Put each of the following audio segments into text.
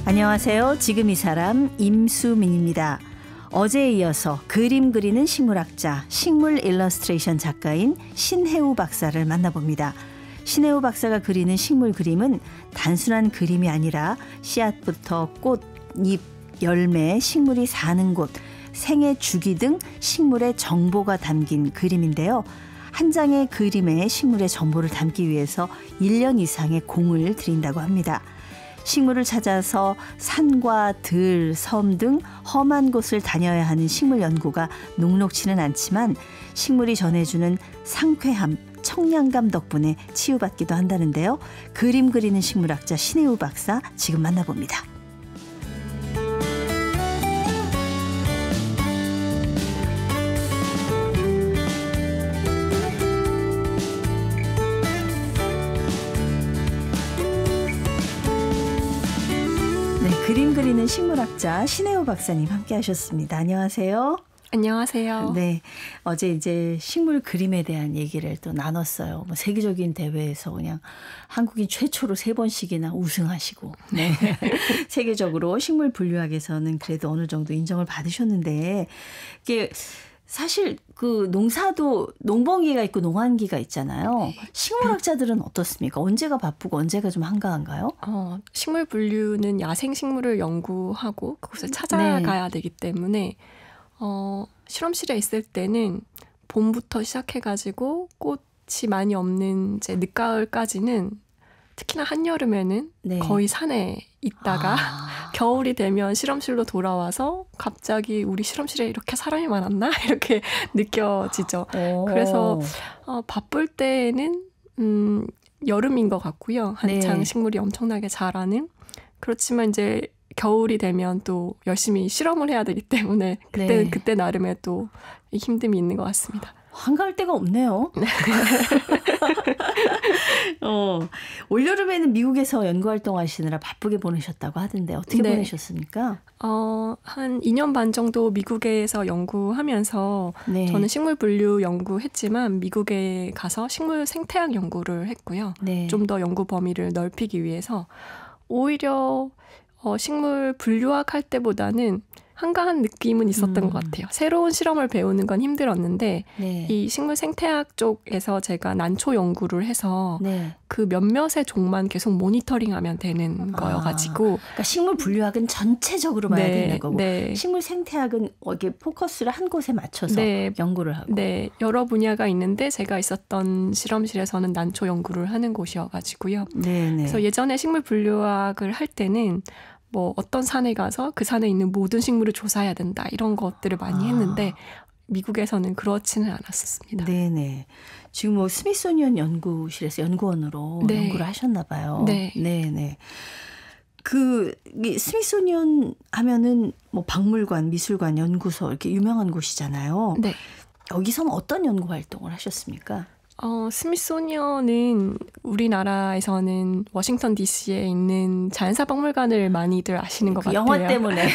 안녕하세요. 지금 이 사람 임수민입니다. 어제에 이어서 그림 그리는 식물학자, 식물 일러스트레이션 작가인 신혜우 박사를 만나봅니다. 신혜우 박사가 그리는 식물 그림은 단순한 그림이 아니라 씨앗부터 꽃, 잎, 열매, 식물이 사는 곳, 생의 주기 등 식물의 정보가 담긴 그림인데요. 한 장의 그림에 식물의 정보를 담기 위해서 1년 이상의 공을 들인다고 합니다. 식물을 찾아서 산과 들, 섬 등 험한 곳을 다녀야 하는 식물 연구가 녹록치는 않지만 식물이 전해주는 상쾌함, 청량감 덕분에 치유받기도 한다는데요. 그림 그리는 식물학자 신혜우 박사 지금 만나봅니다. 그림 그리는 식물학자 신혜우 박사님 함께 하셨습니다. 안녕하세요. 안녕하세요. 네, 어제 이제 식물 그림에 대한 얘기를 또 나눴어요. 뭐 세계적인 대회에서 그냥 한국인 최초로 3번씩이나 우승하시고, 네. 세계적으로 식물 분류학에서는 그래도 어느 정도 인정을 받으셨는데, 이게 사실 그 농사도 농번기가 있고 농한기가 있잖아요. 네. 식물학자들은 어떻습니까? 언제가 바쁘고 언제가 좀 한가한가요? 식물 분류는 야생 식물을 연구하고 그곳을 찾아가야 되기 때문에 실험실에 있을 때는 봄부터 시작해가지고 꽃이 많이 없는 이제 늦가을까지는 특히나 한여름에는 거의 산에 있다가 겨울이 되면 실험실로 돌아와서 갑자기 우리 실험실에 이렇게 사람이 많았나? 이렇게 느껴지죠. 그래서 바쁠 때는 여름인 것 같고요. 한창 식물이 엄청나게 자라는. 그렇지만 이제 겨울이 되면 또 열심히 실험을 해야 되기 때문에 그때는 그때 나름의 또 힘듦이 있는 것 같습니다. 한가할 데가 없네요. 올여름에는 미국에서 연구활동하시느라 바쁘게 보내셨다고 하던데 어떻게 보내셨습니까? 한 2년 반 정도 미국에서 연구하면서 저는 식물 분류 연구했지만 미국에 가서 식물 생태학 연구를 했고요. 좀 더 연구 범위를 넓히기 위해서 오히려 식물 분류학 할 때보다는 한가한 느낌은 있었던 것 같아요. 새로운 실험을 배우는 건 힘들었는데 이 식물 생태학 쪽에서 제가 난초 연구를 해서 그 몇몇의 종만 계속 모니터링하면 되는 거여가지고 그러니까 식물 분류학은 전체적으로 봐야 되는 거고 식물 생태학은 이렇게 포커스를 한 곳에 맞춰서 연구를 하고 여러 분야가 있는데 제가 있었던 실험실에서는 난초 연구를 하는 곳이어가지고요. 그래서 예전에 식물 분류학을 할 때는 뭐 어떤 산에 가서 그 산에 있는 모든 식물을 조사해야 된다 이런 것들을 많이 했는데 미국에서는 그렇지는 않았었습니다. 네네. 지금 뭐 스미소니언 연구실에서 연구원으로 연구를 하셨나 봐요. 네네. 그 스미소니언 하면은 뭐 박물관, 미술관, 연구소 이렇게 유명한 곳이잖아요. 여기서는 어떤 연구 활동을 하셨습니까? 스미소니언은 우리나라에서는 워싱턴 DC에 있는 자연사박물관을 많이들 아시는 것 같아요. 영화 때문에.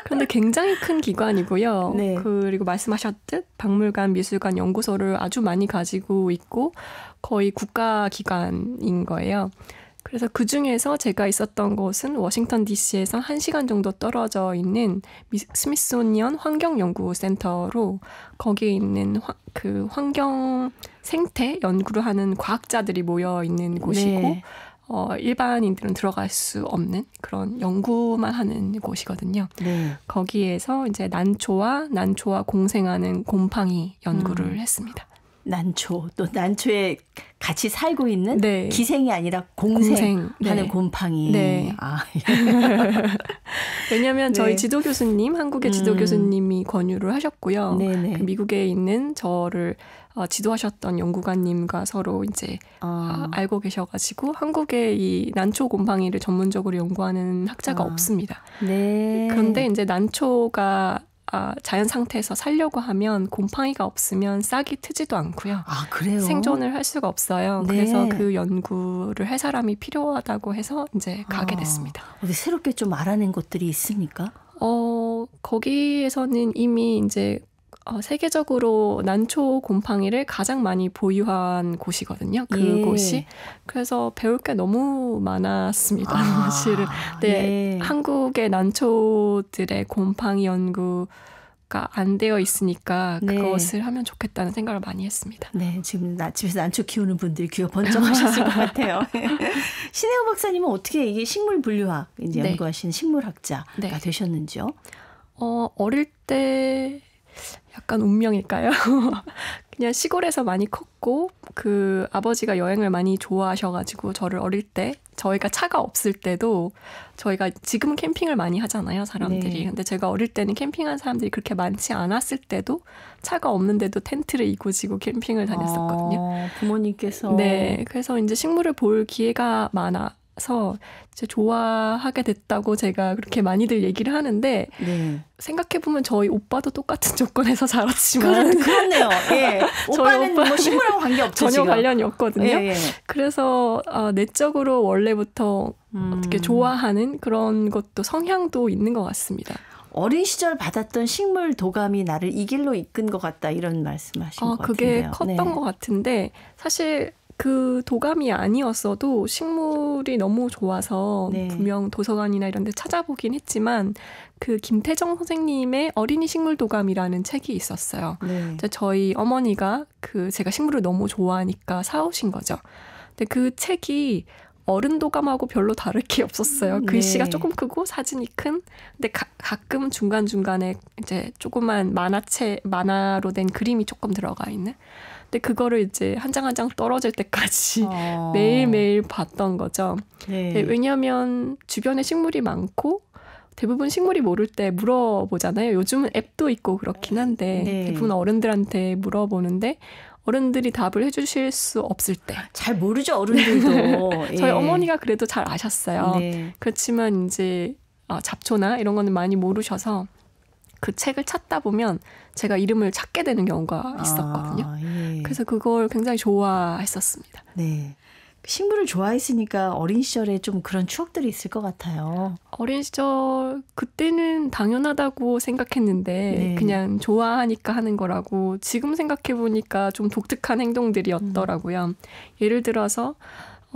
그런데 굉장히 큰 기관이고요. 그리고 말씀하셨듯 박물관, 미술관, 연구소를 아주 많이 가지고 있고 거의 국가기관인 거예요. 그래서 그중에서 제가 있었던 곳은 워싱턴 DC에서 1시간 정도 떨어져 있는 스미소니언 환경연구센터로 거기에 있는 그 환경 생태 연구를 하는 과학자들이 모여 있는 곳이고 일반인들은 들어갈 수 없는 그런 연구만 하는 곳이거든요. 거기에서 이제 난초와 공생하는 곰팡이 연구를 했습니다. 난초, 또 난초에 같이 살고 있는 기생이 아니라 공생하는 곰팡이. 왜냐하면 저희 지도 교수님, 한국의 지도 교수님이 권유를 하셨고요. 미국에 있는 저를 지도하셨던 연구관님과 서로 이제 알고 계셔가지고 한국에 이 난초 곰팡이를 전문적으로 연구하는 학자가 없습니다. 그런데 이제 난초가 자연 상태에서 살려고 하면 곰팡이가 없으면 싹이 트지도 않고요. 그래요? 생존을 할 수가 없어요. 그래서 그 연구를 할 사람이 필요하다고 해서 이제 가게 됐습니다. 어디 새롭게 좀 알아낸 것들이 있습니까? 거기에서는 이미 이제 세계적으로 난초 곰팡이를 가장 많이 보유한 곳이거든요. 그곳이. 예. 그래서 배울 게 너무 많았습니다. 사실은. 네, 예. 한국의 난초들의 곰팡이 연구가 안 되어 있으니까 네. 그것을 하면 좋겠다는 생각을 많이 했습니다. 네, 지금 집에서 난초 키우는 분들이 귀가 번쩍하셨을 것 같아요. 신혜우 박사님은 어떻게 이게 식물 분류학 이제 네. 연구하시는 식물학자가 네. 되셨는지요? 어릴 때 약간 운명일까요? 그냥 시골에서 많이 컸고 그 아버지가 여행을 많이 좋아하셔가지고 저를 어릴 때 저희가 차가 없을 때도 저희가 지금은 캠핑을 많이 하잖아요, 사람들이. 네. 근데 제가 어릴 때는 캠핑한 사람들이 그렇게 많지 않았을 때도 차가 없는데도 텐트를 이고 지고 캠핑을 다녔었거든요. 부모님께서. 네, 그래서 이제 식물을 볼 기회가 많아서 이제 좋아하게 됐다고 제가 그렇게 많이들 얘기를 하는데 네. 생각해보면 저희 오빠도 똑같은 조건에서 자랐지만 그렇네요. 예. 오빠는 오빠 뭐 식물하고 관계없죠, 전혀 지금. 관련이 없거든요. 예, 예. 그래서 내적으로 원래부터 어떻게 좋아하는 그런 것도 성향도 있는 것 같습니다. 어린 시절 받았던 식물 도감이 나를 이 길로 이끈 것 같다 이런 말씀하신 것 그게 같은데요. 컸던 것 같은데 사실 그 도감이 아니었어도 식물이 너무 좋아서 네. 분명 도서관이나 이런 데 찾아보긴 했지만 그 김태정 선생님의 어린이 식물 도감이라는 책이 있었어요. 네. 저희 어머니가 제가 식물을 너무 좋아하니까 사오신 거죠. 근데 그 책이 어른 도감하고 별로 다를 게 없었어요. 글씨가 네. 조금 크고 사진이 큰. 근데 가끔 중간중간에 이제 조그만 만화로 된 그림이 조금 들어가 있는. 근데 그거를 이제 한 장 한 장 떨어질 때까지 매일매일 봤던 거죠. 네. 왜냐하면 주변에 식물이 많고 대부분 식물이 모를 때 물어보잖아요. 요즘은 앱도 있고 그렇긴 한데 네. 대부분 어른들한테 물어보는데 어른들이 답을 해주실 수 없을 때. 잘 모르죠, 어른들도. 저희 예. 어머니가 그래도 잘 아셨어요. 네. 그렇지만 이제 잡초나 이런 거는 많이 모르셔서 그 책을 찾다 보면 제가 이름을 찾게 되는 경우가 있었거든요. 예. 그래서 그걸 굉장히 좋아했었습니다. 네. 식물을 좋아했으니까 어린 시절에 좀 그런 추억들이 있을 것 같아요. 어린 시절 그때는 당연하다고 생각했는데 네. 그냥 좋아하니까 하는 거라고 지금 생각해보니까 좀 독특한 행동들이었더라고요. 예를 들어서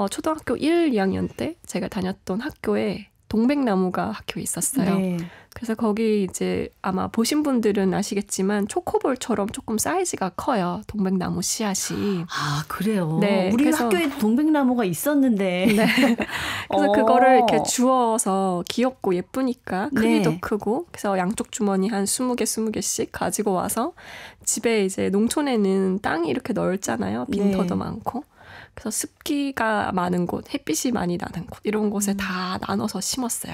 초등학교 1, 2학년 때 제가 다녔던 학교에 동백나무가 학교에 있었어요. 네. 그래서 거기 이제 아마 보신 분들은 아시겠지만 초코볼처럼 조금 사이즈가 커요. 동백나무 씨앗이. 아, 그래요? 네, 우리 그래서- 학교에 동백나무가 있었는데. 네. 그래서 그거를 이렇게 주워서 귀엽고 예쁘니까 크기도 네. 크고 그래서 양쪽 주머니 한 20개, 20개씩 가지고 와서 집에 이제 농촌에는 땅이 이렇게 넓잖아요. 빈터도 네. 많고. 그래서 습기가 많은 곳, 햇빛이 많이 나는 곳 이런 곳에 다 나눠서 심었어요.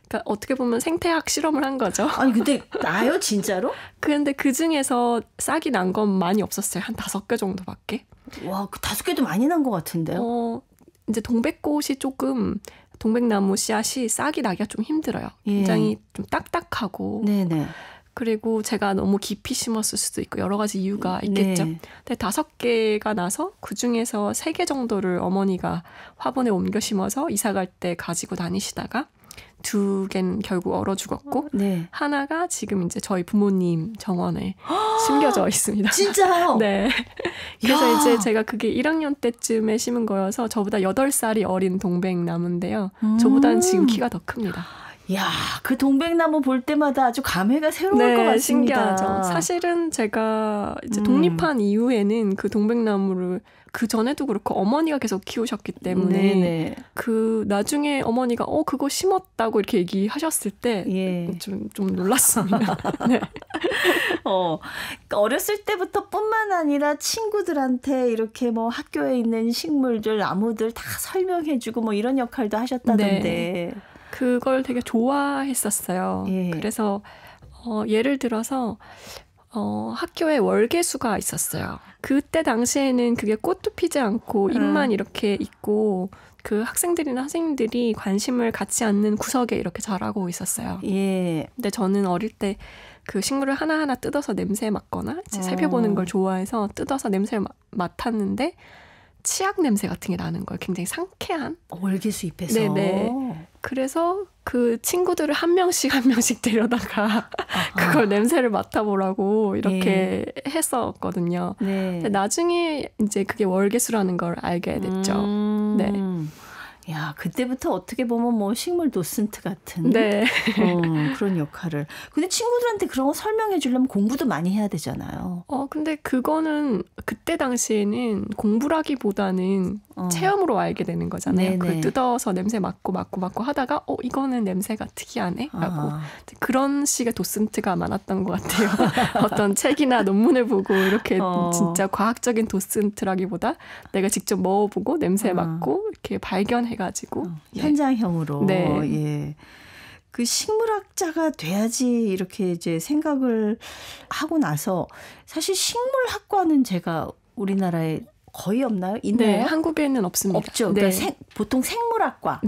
그러니까 어떻게 보면 생태학 실험을 한 거죠. 아니, 근데 나요, 진짜로? 그런데 그 중에서 싹이 난 건 많이 없었어요. 한 5개 정도밖에. 와, 그 5개도 많이 난 것 같은데요? 이제 동백꽃이 조금 동백나무 씨앗이 싹이 나기가 좀 힘들어요. 예. 굉장히 좀 딱딱하고 네네. 그리고 제가 너무 깊이 심었을 수도 있고 여러 가지 이유가 있겠죠. 네. 근데 5개가 나서 그중에서 3개 정도를 어머니가 화분에 옮겨 심어서 이사 갈 때 가지고 다니시다가 2개는 결국 얼어 죽었고 네. 하나가 지금 이제 저희 부모님 정원에 심겨져 있습니다. 진짜요? 네. 그래서 야. 이제 제가 그게 1학년 때쯤에 심은 거여서 저보다 8살이 어린 동백나무인데요. 저보다는 지금 키가 더 큽니다. 야, 그 동백나무 볼 때마다 아주 감회가 새로울 것 같습니다. 신기하죠. 사실은 제가 이제 독립한 이후에는 그 동백나무를 그 전에도 그렇고 어머니가 계속 키우셨기 때문에 네네. 그 나중에 어머니가 그거 심었다고 이렇게 얘기하셨을 때 예. 좀 놀랐습니다. 네. 그러니까 어렸을 때부터뿐만 아니라 친구들한테 이렇게 뭐 학교에 있는 식물들, 나무들 다 설명해주고 뭐 이런 역할도 하셨다던데. 네. 그걸 되게 좋아했었어요. 예. 그래서 예를 들어서 학교에 월계수가 있었어요. 그때 당시에는 그게 꽃도 피지 않고 잎만 이렇게 있고 그 학생들이나 선생님들이 관심을 갖지 않는 구석에 이렇게 자라고 있었어요. 예. 근데 저는 어릴 때 그 식물을 하나하나 뜯어서 냄새 맡거나 살펴보는 걸 좋아해서 뜯어서 냄새를 맡았는데 치약 냄새 같은 게 나는 거예요. 굉장히 상쾌한. 월계수 잎에서. 네네. 그래서 그 친구들을 한 명씩 데려다가 그걸 냄새를 맡아보라고 이렇게 했었거든요. 네. 근데 나중에 이제 그게 월계수라는 걸 알게 됐죠. 네. 야, 그때부터 어떻게 보면 뭐 식물 도슨트 같은 네. 그런 역할을. 근데 친구들한테 그런 거 설명해 주려면 공부도 많이 해야 되잖아요. 근데 그거는 그때 당시에는 공부라기보다는 체험으로 알게 되는 거잖아요. 그걸 뜯어서 냄새 맡고 하다가 이거는 냄새가 특이하네 라고 그런 식의 도슨트가 많았던 것 같아요. 어떤 책이나 논문을 보고 이렇게 진짜 과학적인 도슨트라기보다 내가 직접 먹어보고 냄새 맡고 이렇게 발견해가지고 현장형으로. 네. 예. 그 식물학자가 돼야지 이렇게 이제 생각을 하고 나서 사실 식물학과는 제가 우리나라에 거의 없나요? 있나요? 네, 한국에는 없습니다. 없죠. 네. 그러니까 보통 생물학과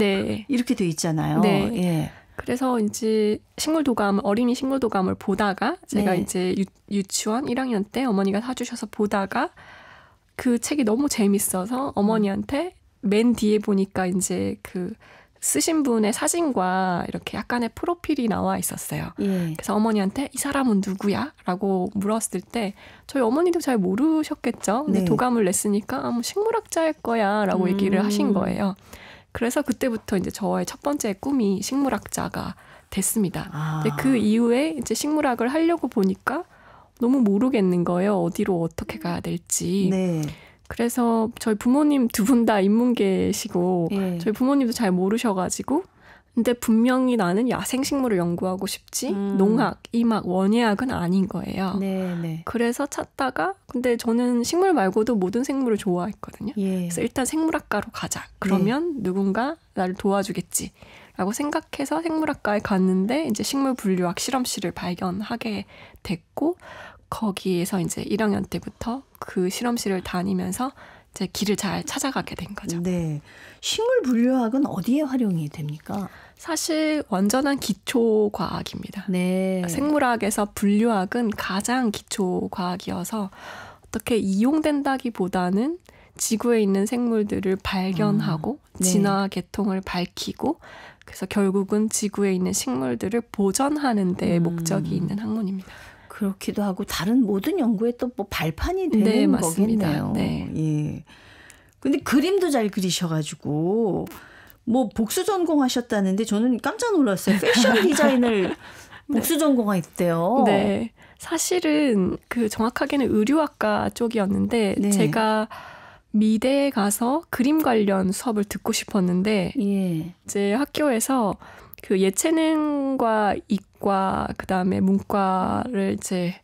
이렇게 돼 있잖아요. 네. 예. 그래서 이제 어린이 식물도감을 보다가 제가 이제 유치원 1학년 때 어머니가 사주셔서 보다가 그 책이 너무 재밌어서 어머니한테 맨 뒤에 보니까 이제 그 쓰신 분의 사진과 이렇게 약간의 프로필이 나와 있었어요. 예. 그래서 어머니한테 이 사람은 누구야? 라고 물었을 때 저희 어머니도 잘 모르셨겠죠. 근데 도감을 냈으니까 뭐 식물학자일 거야 라고 얘기를 하신 거예요. 그래서 그때부터 이제 저의 첫 번째 꿈이 식물학자가 됐습니다. 근데 그 이후에 이제 식물학을 하려고 보니까 너무 모르겠는 거예요. 어디로 어떻게 가야 될지. 네. 그래서 저희 부모님 두 분 다 인문계시고 저희 부모님도 잘 모르셔가지고 근데 분명히 나는 야생식물을 연구하고 싶지 농학, 임학, 원예학은 아닌 거예요. 네. 그래서 찾다가 근데 저는 식물 말고도 모든 생물을 좋아했거든요. 그래서 일단 생물학과로 가자. 그러면 누군가 나를 도와주겠지. 라고 생각해서 생물학과에 갔는데 이제 식물분류학 실험실을 발견하게 됐고 거기에서 이제 1학년 때부터 그 실험실을 다니면서 이제 길을 잘 찾아가게 된 거죠. 네. 식물 분류학은 어디에 활용이 됩니까? 사실 완전한 기초 과학입니다. 네. 생물학에서 분류학은 가장 기초 과학이어서 어떻게 이용된다기보다는 지구에 있는 생물들을 발견하고 진화 계통을 밝히고 그래서 결국은 지구에 있는 식물들을 보전하는 데 목적이 있는 학문입니다. 그렇기도 하고 다른 모든 연구에 또 뭐 발판이 되는 맞습니다. 거겠네요. 예. 근데 그림도 잘 그리셔가지고 뭐 복수 전공하셨다는데 저는 깜짝 놀랐어요. 패션 디자인을 복수 전공했대요. 네. 사실은 그 정확하게는 의류학과 쪽이었는데 제가 미대에 가서 그림 관련 수업을 듣고 싶었는데 이제 학교에서 그 예체능과 이과 그다음에 문과를 이제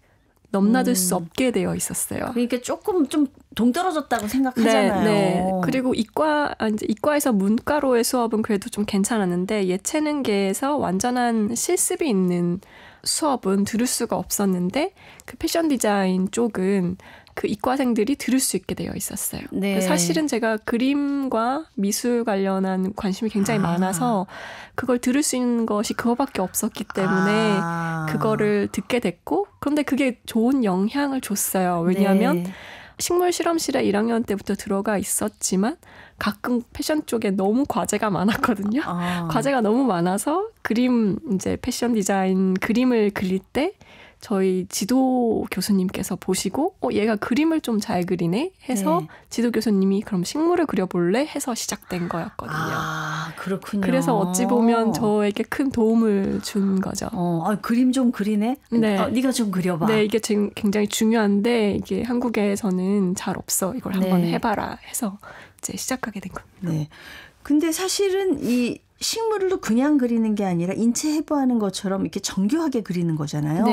넘나들 수 없게 되어 있었어요. 그러니까 조금 좀 동떨어졌다고 생각하잖아요. 네. 그리고 이제 이과에서 문과로의 수업은 그래도 좀 괜찮았는데 예체능계에서 완전한 실습이 있는 수업은 들을 수가 없었는데 그 패션 디자인 쪽은 그 이과생들이 들을 수 있게 되어 있었어요. 사실은 제가 그림과 미술 관련한 관심이 굉장히 많아서 그걸 들을 수 있는 것이 그거밖에 없었기 때문에 그거를 듣게 됐고 그런데 그게 좋은 영향을 줬어요. 왜냐하면 식물 실험실에 1학년 때부터 들어가 있었지만 가끔 패션 쪽에 너무 과제가 많았거든요. 과제가 너무 많아서 이제 패션 디자인 그림을 그릴 때 저희 지도 교수님께서 보시고 얘가 그림을 좀 잘 그리네 해서 지도 교수님이 그럼 식물을 그려볼래 해서 시작된 거였거든요. 그렇군요. 그래서 어찌 보면 저에게 큰 도움을 준 거죠. 그림 좀 그리네? 네. 네가 좀 그려봐. 네, 이게 지금 굉장히 중요한데 이게 한국에서는 잘 없어. 이걸 한번 해봐라 해서 이제 시작하게 된 겁니다. 네. 근데 사실은 이 식물을 그냥 그리는 게 아니라 인체 해부하는 것처럼 이렇게 정교하게 그리는 거잖아요.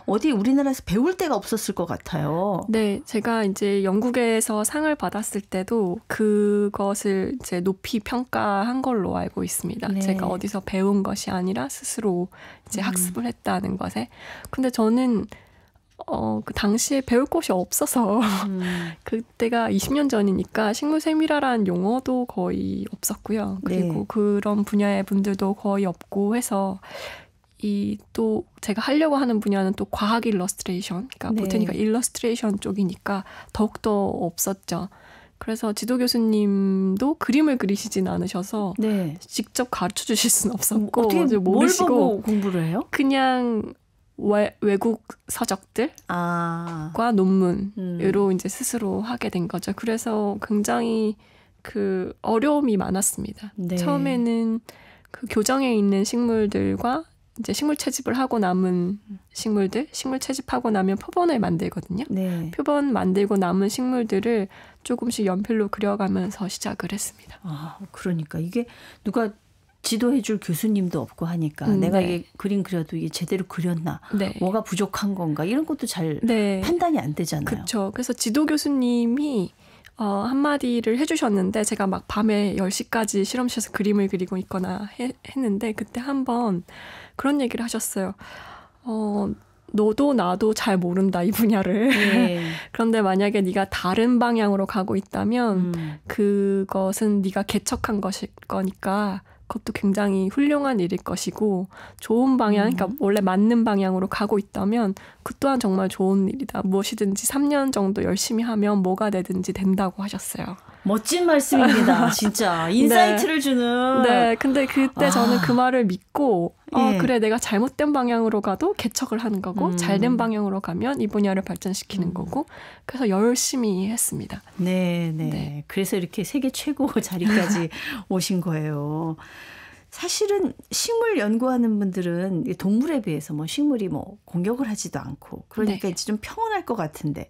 어디 우리나라에서 배울 데가 없었을 것 같아요. 네, 제가 이제 영국에서 상을 받았을 때도 그것을 이제 높이 평가한 걸로 알고 있습니다. 제가 어디서 배운 것이 아니라 스스로 이제 학습을 했다는 것에. 근데 저는 그 당시에 배울 곳이 없어서 그때가 20년 전이니까 식물세밀화라는 용어도 거의 없었고요. 그리고 그런 분야의 분들도 거의 없고 해서 또 제가 하려고 하는 분야는 또 과학 일러스트레이션, 그러니까 보테니까 일러스트레이션 쪽이니까 더욱더 없었죠. 그래서 지도 교수님도 그림을 그리시진 않으셔서 네. 직접 가르쳐 주실 수는 없었고 어떻게 이제 뭘 모르시고 보고 공부를 해요? 그냥 외국 서적들과 논문으로 이제 스스로 하게 된 거죠. 그래서 굉장히 그 어려움이 많았습니다. 네. 처음에는 그 교정에 있는 식물들과 이제 식물 채집을 하고 남은 식물들, 식물 채집하고 나면 표본을 만들거든요. 네. 표본 만들고 남은 식물들을 조금씩 연필로 그려가면서 시작을 했습니다. 아, 그러니까 이게 누가 지도해줄 교수님도 없고 하니까 내가 네. 이게 그림 그려도 이게 제대로 그렸나, 네. 뭐가 부족한 건가 이런 것도 잘 네. 판단이 안 되잖아요. 그렇죠. 그래서 지도 교수님이 한마디를 해주셨는데 제가 막 밤에 10시까지 실험실에서 그림을 그리고 있거나 했는데 그때 한번 그런 얘기를 하셨어요. 너도 나도 잘 모른다 이 분야를. 네. 그런데 만약에 네가 다른 방향으로 가고 있다면 그것은 네가 개척한 것일 거니까 그것도 굉장히 훌륭한 일일 것이고 좋은 방향, 그러니까 원래 맞는 방향으로 가고 있다면 그 또한 정말 좋은 일이다. 무엇이든지 3년 정도 열심히 하면 뭐가 되든지 된다고 하셨어요. 멋진 말씀입니다. 진짜 인사이트를 네. 주는. 네, 근데 그때 저는 그 말을 믿고 예. 그래 내가 잘못된 방향으로 가도 개척을 하는 거고 잘된 방향으로 가면 이 분야를 발전시키는 거고 그래서 열심히 했습니다. 네, 네. 네. 그래서 이렇게 세계 최고 자리까지 오신 거예요. 사실은 식물 연구하는 분들은 동물에 비해서 뭐 식물이 뭐 공격을 하지도 않고 그러니까 네. 이제 좀 평온할 것 같은데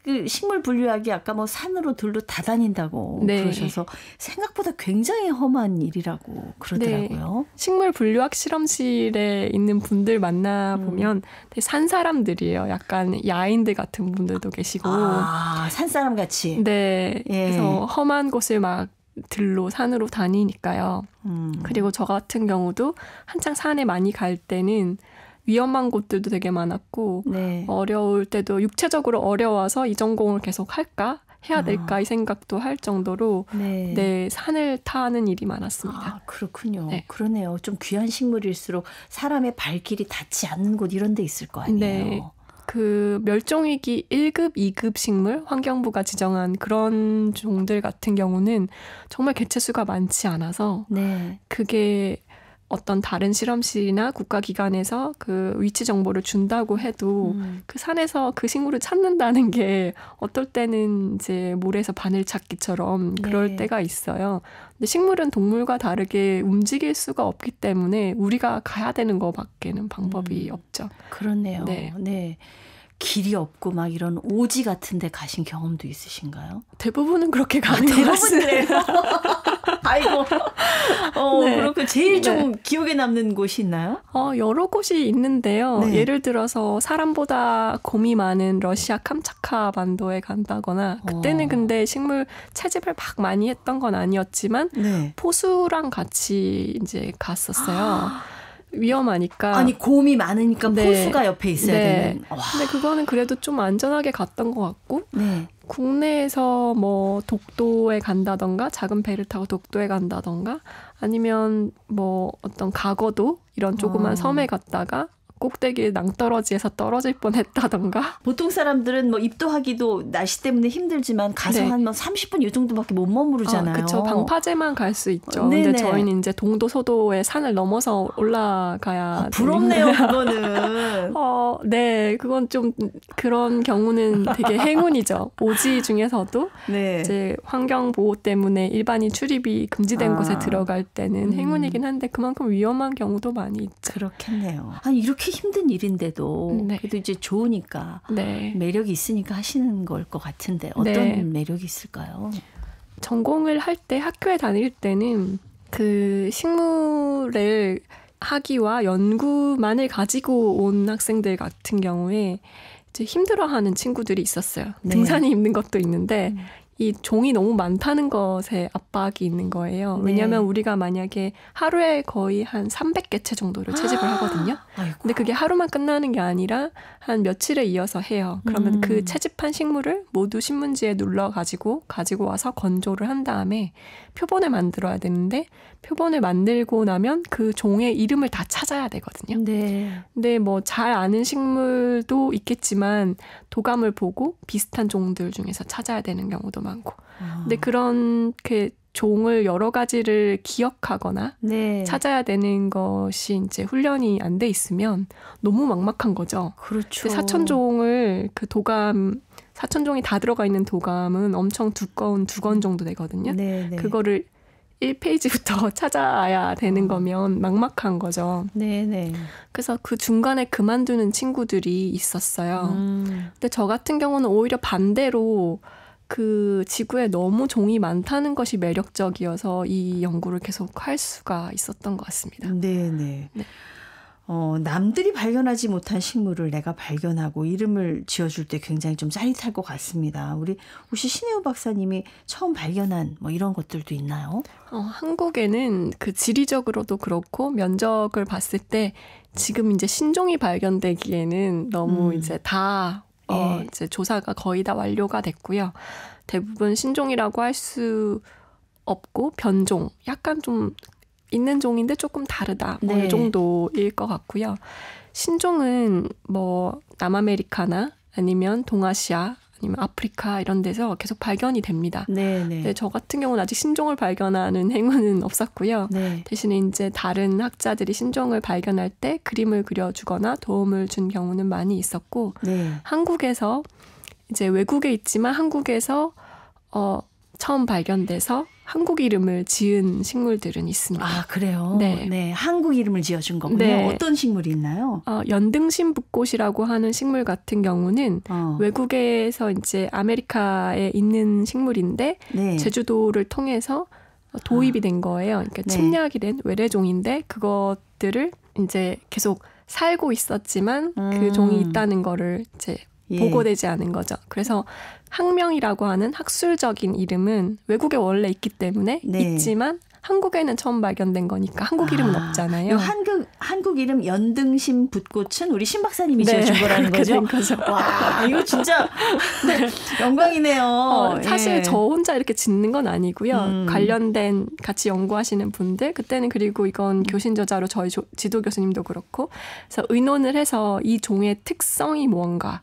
그 식물 분류학이 아까 뭐 산으로 들로 다 다닌다고 네. 그러셔서 생각보다 굉장히 험한 일이라고 그러더라고요. 네. 식물 분류학 실험실에 있는 분들 만나보면 되게 산 사람들이에요. 약간 야인들 같은 분들도 계시고. 아, 산사람 같이. 네. 예. 그래서 험한 곳을 막 들로 산으로 다니니까요. 그리고 저 같은 경우도 한창 산에 많이 갈 때는 위험한 곳들도 되게 많았고 네. 어려울 때도 육체적으로 어려워서 이 전공을 계속 할까? 해야 될까? 이 생각도 할 정도로 네. 네, 산을 타는 일이 많았습니다. 아, 그렇군요. 네. 그러네요. 좀 귀한 식물일수록 사람의 발길이 닿지 않는 곳 이런 데 있을 거 아니에요. 네. 그 멸종위기 1급, 2급 식물 환경부가 지정한 그런 종들 같은 경우는 정말 개체수가 많지 않아서 네. 그게 어떤 다른 실험실이나 국가기관에서 그 위치 정보를 준다고 해도 그 산에서 그 식물을 찾는다는 게 어떨 때는 이제 모래에서 바늘 찾기처럼 그럴 네. 때가 있어요. 근데 식물은 동물과 다르게 움직일 수가 없기 때문에 우리가 가야 되는 것밖에는 방법이 없죠. 그렇네요. 네. 네. 길이 없고 막 이런 오지 같은 데 가신 경험도 있으신가요? 대부분은 그렇게 가는 것 같습니다. 아이고. 네. 그렇고 제일 좀 네. 기억에 남는 곳이 있나요? 여러 곳이 있는데요. 네. 예를 들어서 사람보다 곰이 많은 러시아 캄차카 반도에 간다거나 그때는 근데 식물 채집을 막 많이 했던 건 아니었지만 네. 포수랑 같이 이제 갔었어요. 위험하니까. 아니 곰이 많으니까 네. 포수가 옆에 있어야 네. 되는. 와. 근데 그거는 그래도 좀 안전하게 갔던 것 같고 네. 국내에서 뭐 독도에 간다던가 작은 배를 타고 독도에 간다던가 아니면 뭐 어떤 가거도 이런 조그만 섬에 갔다가 꼭대기에 낭떠러지에서 떨어질 뻔했다던가. 보통 사람들은 뭐 입도하기도 날씨 때문에 힘들지만 가서 네. 한 30분 이 정도밖에 못 머무르잖아요. 그렇죠. 방파제만 갈 수 있죠. 네네. 근데 저희는 이제 동도 소도의 산을 넘어서 올라가야 부럽네요, 그거는. 네, 그건 좀 그런 경우는 되게 행운이죠. 오지 중에서도 네. 이제 환경 보호 때문에 일반인 출입이 금지된 곳에 들어갈 때는 행운이긴 한데 그만큼 위험한 경우도 많이 있죠. 그렇겠네요. 아니 이렇게 힘든 일인데도 네. 그래도 이제 좋으니까 네. 매력이 있으니까 하시는 걸 것 같은데 어떤 네. 매력이 있을까요? 전공을 할 때 학교에 다닐 때는 그 식물을 학위와 연구만을 가지고 온 학생들 같은 경우에 이제 힘들어하는 친구들이 있었어요. 네. 등산이 힘든 것도 있는데 이 종이 너무 많다는 것에 압박이 있는 거예요. 왜냐하면 우리가 만약에 하루에 거의 한 300개체 정도를 채집을 하거든요. 아이고. 근데 그게 하루만 끝나는 게 아니라 한 며칠에 이어서 해요. 그러면 그 채집한 식물을 모두 신문지에 눌러가지고 와서 건조를 한 다음에 표본을 만들어야 되는데 표본을 만들고 나면 그 종의 이름을 다 찾아야 되거든요. 네. 근데 뭐 잘 아는 식물도 있겠지만 도감을 보고 비슷한 종들 중에서 찾아야 되는 경우도 많고. 근데 그렇게 종을 여러 가지를 기억하거나 네. 찾아야 되는 것이 이제 훈련이 안 돼 있으면 너무 막막한 거죠. 그렇죠. 사천종을 그 도감 사천종이 다 들어가 있는 도감은 엄청 두꺼운 2권 정도 되거든요. 네, 네. 그거를 1페이지부터 찾아야 되는 거면 막막한 거죠. 네네. 그래서 그 중간에 그만두는 친구들이 있었어요. 근데 저 같은 경우는 오히려 반대로 그 지구에 너무 종이 많다는 것이 매력적이어서 이 연구를 계속 할 수가 있었던 것 같습니다. 네네. 네. 남들이 발견하지 못한 식물을 내가 발견하고 이름을 지어줄 때 굉장히 좀 짜릿할 것 같습니다. 우리 혹시 신혜우 박사님이 처음 발견한 뭐 이런 것들도 있나요? 한국에는 그 지리적으로도 그렇고 면적을 봤을 때 지금 이제 신종이 발견되기에는 너무 이제 다 이제 조사가 거의 다 완료가 됐고요. 대부분 신종이라고 할 수 없고 변종, 약간 좀 있는 종인데 조금 다르다. 뭐 이 정도일 것 같고요. 신종은 뭐 남아메리카나 아니면 동아시아 아니면 아프리카 이런 데서 계속 발견이 됩니다. 근데 저 같은 경우는 아직 신종을 발견하는 행운은 없었고요. 대신에 이제 다른 학자들이 신종을 발견할 때 그림을 그려주거나 도움을 준 경우는 많이 있었고 한국에서 이제 외국에 있지만 한국에서 처음 발견돼서 한국 이름을 지은 식물들은 있습니다. 아, 그래요? 네. 한국 이름을 지어준 거군요. 네. 어떤 식물이 있나요? 연등심붓꽃이라고 하는 식물 같은 경우는 외국에서 이제 아메리카에 있는 식물인데 제주도를 통해서 도입이 된 거예요. 그러니까 침략이 된 외래종인데 그것들을 이제 계속 살고 있었지만 그 종이 있다는 거를 이제 보고되지 않은 거죠. 그래서 학명이라고 하는 학술적인 이름은 외국에 원래 있기 때문에 있지만 한국에는 처음 발견된 거니까 한국 이름은 없잖아요. 한국 이름 연등심 붓꽃은 우리 신 박사님이 지어준 거라는 거죠? 와, 이거 진짜 영광이네요. 사실 저 혼자 이렇게 짓는 건 아니고요. 관련된 같이 연구하시는 분들, 그때는 그리고 이건 교신 저자로 저희 지도 교수님도 그렇고, 그래서 의논을 해서 이 종의 특성이 무언가,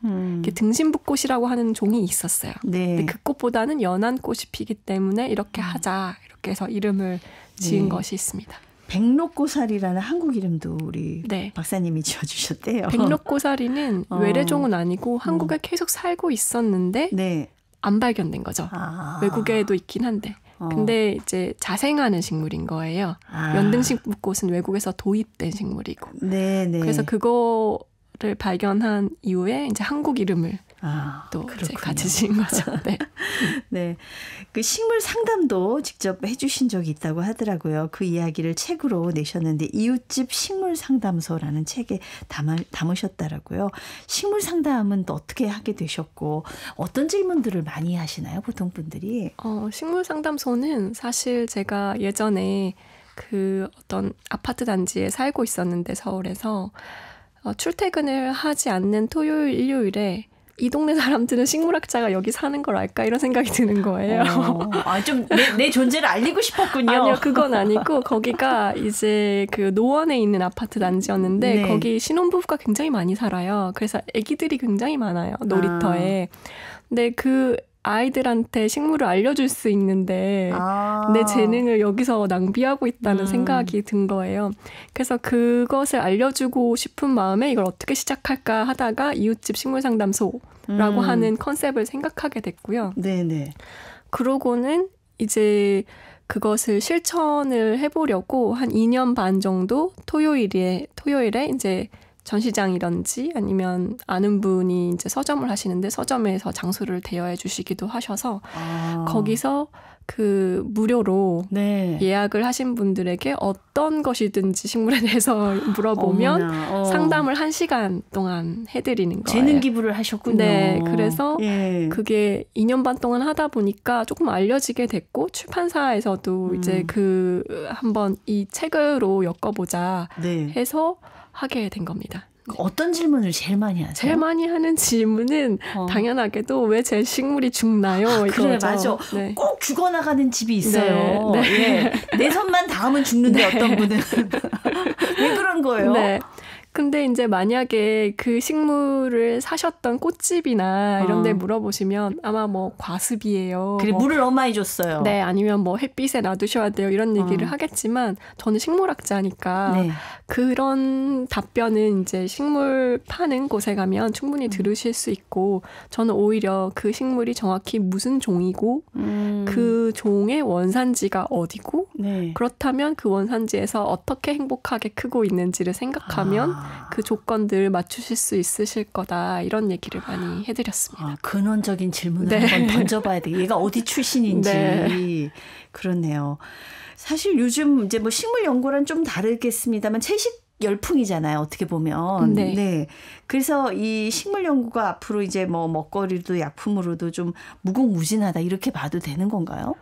등심붓꽃이라고 하는 종이 있었어요. 근데 그 꽃보다는 연한 꽃이 피기 때문에 이렇게 하자. 이렇게 해서 이름을 지은 것이 있습니다. 백록고사리라는 한국 이름도 우리 박사님이 지어주셨대요. 백록고사리는 외래종은 아니고 한국에 계속 살고 있었는데 안 발견된 거죠. 외국에도 있긴 한데. 근데 이제 자생하는 식물인 거예요. 연등심붓꽃은 외국에서 도입된 식물이고. 그래서 그거를 발견한 이후에 이제 한국 이름을 또 이제 같이 지은 거죠. 그 식물 상담도 직접 해주신 적이 있다고 하더라고요. 그 이야기를 책으로 내셨는데 이웃집 식물 상담소라는 책에 담으셨더라고요. 식물 상담은 또 어떻게 하게 되셨고 어떤 질문들을 많이 하시나요, 보통 분들이? 식물 상담소는 사실 제가 예전에 그 어떤 아파트 단지에 살고 있었는데 서울에서 출퇴근을 하지 않는 토요일, 일요일에 이 동네 사람들은 식물학자가 여기 사는 걸 알까 이런 생각이 드는 거예요. 좀 내 존재를 알리고 싶었군요. 아니요, 그건 아니고 거기가 이제 그 노원에 있는 아파트 단지였는데 거기 신혼부부가 굉장히 많이 살아요. 그래서 아기들이 굉장히 많아요, 놀이터에. 근데 그 아이들한테 식물을 알려줄 수 있는데 내 재능을 여기서 낭비하고 있다는 생각이 든 거예요. 그래서 그것을 알려주고 싶은 마음에 이걸 어떻게 시작할까 하다가 이웃집 식물상담소라고 하는 컨셉을 생각하게 됐고요. 그러고는 이제 그것을 실천을 해보려고 한 2년 반 정도 토요일에 이제 전시장이든지 아니면 아는 분이 이제 서점을 하시는데 서점에서 장소를 대여해 주시기도 하셔서 거기서 그 무료로 예약을 하신 분들에게 어떤 것이든지 식물에 대해서 물어보면 상담을 1시간 동안 해드리는 거예요. 재능 기부를 하셨군요. 그래서 그게 2년 반 동안 하다 보니까 조금 알려지게 됐고 출판사에서도 이제 한번 이 책으로 엮어보자 해서 하게 된 겁니다. 어떤 질문을 제일 많이 하세요? 제일 많이 하는 질문은 당연하게도 왜 제 식물이 죽나요? 그래, 이거죠. 맞아. 네. 꼭 죽어나가는 집이 있어요. 네, 네. 예. 내 손만 닿으면 죽는데 네. 어떤 분은. 왜 그런 거예요? 네. 근데 이제 만약에 그 식물을 사셨던 꽃집이나 이런 데 물어보시면 아마 뭐 과습이에요. 그래, 뭐, 물을 너무 많이 줬어요. 네, 아니면 뭐 햇빛에 놔두셔야 돼요. 이런 얘기를 하겠지만 저는 식물학자니까 네. 그런 답변은 이제 식물 파는 곳에 가면 충분히 들으실 수 있고 저는 오히려 그 식물이 정확히 무슨 종이고 그 종의 원산지가 어디고 네. 그렇다면 그 원산지에서 어떻게 행복하게 크고 있는지를 생각하면 그 조건들 맞추실 수 있으실 거다. 이런 얘기를 많이 해드렸습니다. 근원적인 질문을 네. 한번 던져봐야 돼. 얘가 어디 출신인지. 네. 그렇네요. 사실 요즘 이제 뭐 식물 연구랑 좀 다르겠습니다만 채식 열풍이잖아요. 어떻게 보면. 네. 네. 그래서 이 식물 연구가 앞으로 이제 뭐 먹거리도 약품으로도 좀 무궁무진하다 이렇게 봐도 되는 건가요?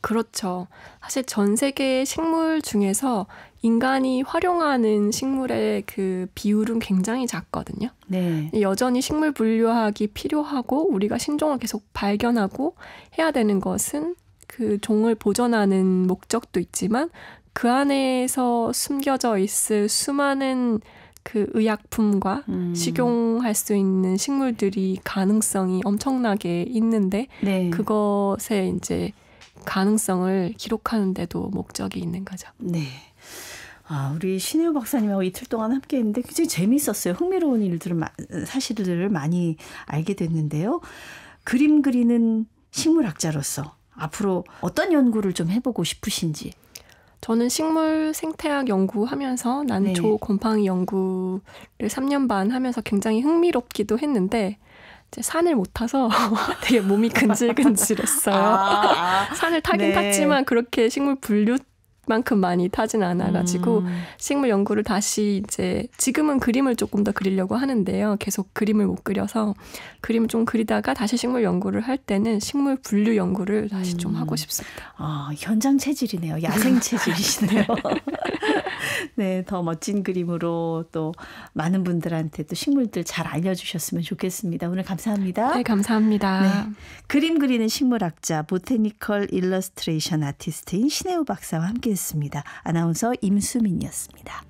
그렇죠. 사실 전 세계 식물 중에서 인간이 활용하는 식물의 그 비율은 굉장히 작거든요. 네. 여전히 식물 분류학이 필요하고 우리가 신종을 계속 발견하고 해야 되는 것은 그 종을 보존하는 목적도 있지만 그 안에서 숨겨져 있을 수많은 그 의약품과 식용할 수 있는 식물들이 가능성이 엄청나게 있는데 네. 그것에 이제 가능성을 기록하는 데도 목적이 있는 거죠. 네. 우리 신혜우 박사님하고 이틀 동안 함께 했는데 굉장히 재밌었어요. 흥미로운 사실들을 많이 알게 됐는데요. 그림 그리는 식물학자로서 앞으로 어떤 연구를 좀 해보고 싶으신지. 저는 식물 생태학 연구하면서 난초 네. 곰팡이 연구를 3년 반 하면서 굉장히 흥미롭기도 했는데 이제 산을 못 타서 되게 몸이 근질근질했어요. 산을 타긴 네. 탔지만 그렇게 식물 분류만큼 많이 타진 않아가지고 식물 연구를 다시 이제 지금은 그림을 조금 더 그리려고 하는데요. 계속 그림을 못 그려서 그림을 좀 그리다가 다시 식물 연구를 할 때는 식물 분류 연구를 다시 좀 하고 싶습니다. 현장 체질이네요. 야생 체질이시네요. 네, 더 멋진 그림으로 또 많은 분들한테 또 식물들 잘 알려주셨으면 좋겠습니다. 오늘 감사합니다. 네, 감사합니다. 네, 그림 그리는 식물학자, 보테니컬 일러스트레이션 아티스트인 신혜우 박사와 함께했습니다. 아나운서 임수민이었습니다.